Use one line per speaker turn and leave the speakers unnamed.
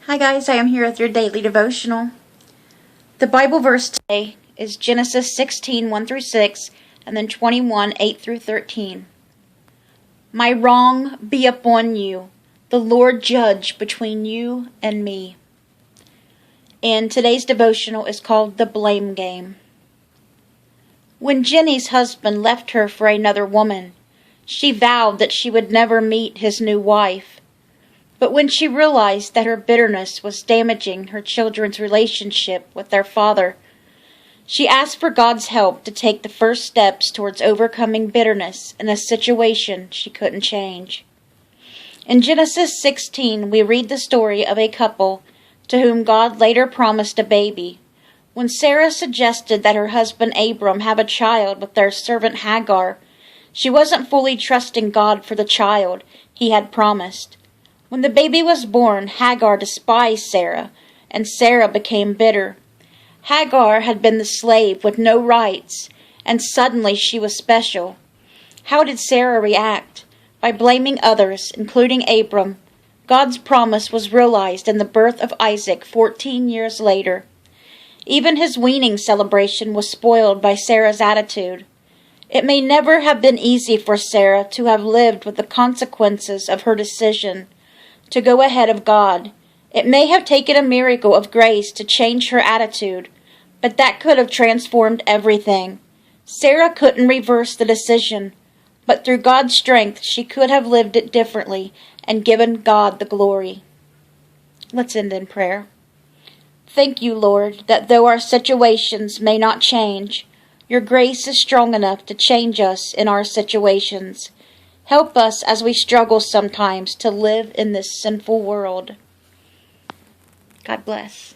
Hi guys, I am here with your daily devotional. The Bible verse today is Genesis 16, 1 through 6, and then 21, 8 through 13. My wrong be upon you, the Lord judge between you and me. And today's devotional is called The Blame Game. When Jenny's husband left her for another woman, she vowed that she would never meet his new wife. But when she realized that her bitterness was damaging her children's relationship with their father, she asked for God's help to take the first steps towards overcoming bitterness in a situation she couldn't change. In Genesis 16, we read the story of a couple to whom God later promised a baby. When Sarah suggested that her husband Abram have a child with their servant Hagar, she wasn't fully trusting God for the child he had promised. When the baby was born, Hagar despised Sarah, and Sarah became bitter. Hagar had been the slave with no rights, and suddenly she was special. How did Sarah react? By blaming others, including Abram. God's promise was realized in the birth of Isaac 14 years later. Even his weaning celebration was spoiled by Sarah's attitude. It may never have been easy for Sarah to have lived with the consequences of her decision to go ahead of God. It may have taken a miracle of grace to change her attitude, but that could have transformed everything. Sarah couldn't reverse the decision, but through God's strength she could have lived it differently and given God the glory. Let's end in prayer. Thank you, Lord, that though our situations may not change, your grace is strong enough to change us in our situations. Help us as we struggle sometimes to live in this sinful world. God bless.